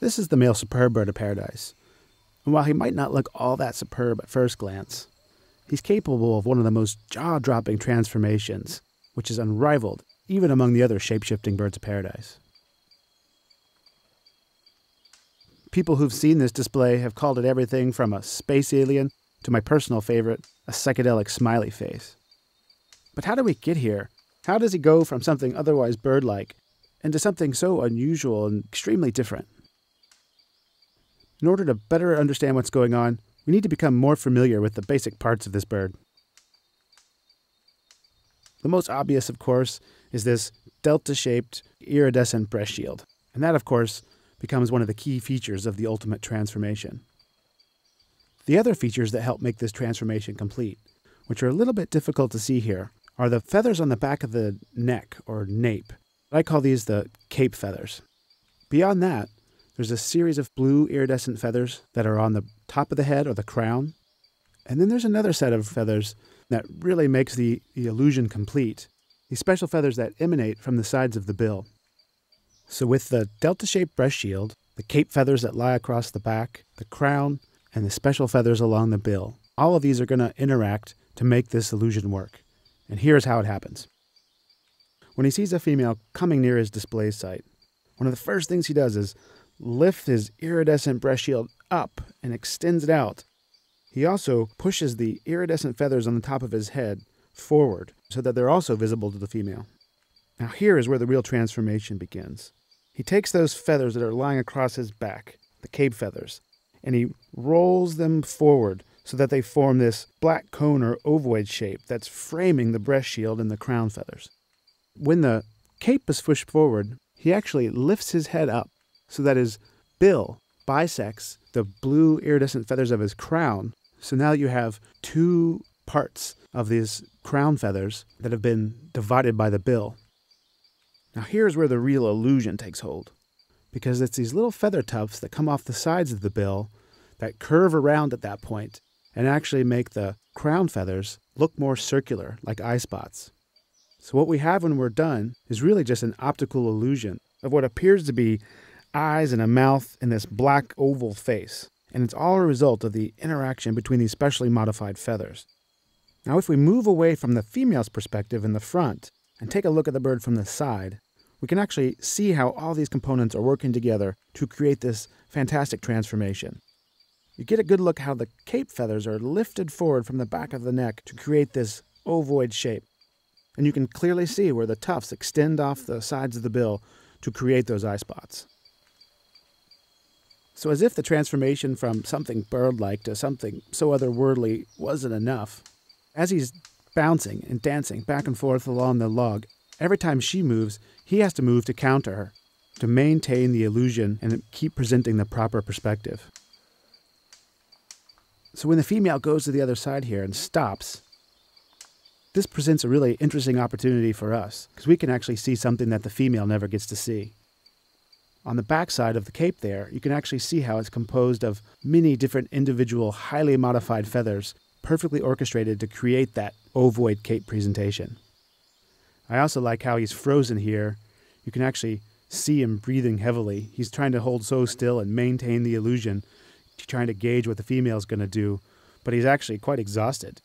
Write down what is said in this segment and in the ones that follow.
This is the male superb bird of paradise. And while he might not look all that superb at first glance, he's capable of one of the most jaw-dropping transformations, which is unrivaled even among the other shape-shifting birds of paradise. People who've seen this display have called it everything from a space alien to my personal favorite, a psychedelic smiley face. But how do we get here? How does he go from something otherwise bird-like into something so unusual and extremely different? In order to better understand what's going on, we need to become more familiar with the basic parts of this bird. The most obvious, of course, is this delta-shaped iridescent breast shield. And that, of course, becomes one of the key features of the ultimate transformation. The other features that help make this transformation complete, which are a little bit difficult to see here, are the feathers on the back of the neck, or nape. I call these the cape feathers. Beyond that, there's a series of blue iridescent feathers that are on the top of the head, or the crown. And then there's another set of feathers that really makes the illusion complete. These special feathers that emanate from the sides of the bill. So with the delta-shaped breast shield, the cape feathers that lie across the back, the crown, and the special feathers along the bill, all of these are going to interact to make this illusion work. And here's how it happens. When he sees a female coming near his display site, one of the first things he does is lift his iridescent breast shield up and extends it out. He also pushes the iridescent feathers on the top of his head forward so that they're also visible to the female. Now here is where the real transformation begins. He takes those feathers that are lying across his back, the cape feathers, and he rolls them forward so that they form this black cone or ovoid shape that's framing the breast shield and the crown feathers. When the cape is pushed forward, he actually lifts his head up so that his bill bisects the blue iridescent feathers of his crown. So now you have two parts of these crown feathers that have been divided by the bill. Now here's where the real illusion takes hold, because it's these little feather tufts that come off the sides of the bill that curve around at that point and actually make the crown feathers look more circular, like eye spots. So what we have when we're done is really just an optical illusion of what appears to be eyes and a mouth and this black oval face. And it's all a result of the interaction between these specially modified feathers. Now if we move away from the female's perspective in the front and take a look at the bird from the side, we can actually see how all these components are working together to create this fantastic transformation. You get a good look how the cape feathers are lifted forward from the back of the neck to create this ovoid shape. And you can clearly see where the tufts extend off the sides of the bill to create those eye spots. So as if the transformation from something bird-like to something so otherworldly wasn't enough, as he's bouncing and dancing back and forth along the log, every time she moves, he has to move to counter her, to maintain the illusion and keep presenting the proper perspective. So when the female goes to the other side here and stops, this presents a really interesting opportunity for us, because we can actually see something that the female never gets to see. On the backside of the cape there, you can actually see how it's composed of many different individual, highly modified feathers, perfectly orchestrated to create that ovoid cape presentation. I also like how he's frozen here. You can actually see him breathing heavily. He's trying to hold so still and maintain the illusion, trying to gauge what the female's going to do, but he's actually quite exhausted.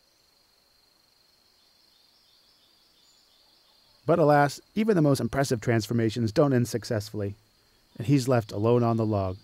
But alas, even the most impressive transformations don't end successfully, and he's left alone on the log.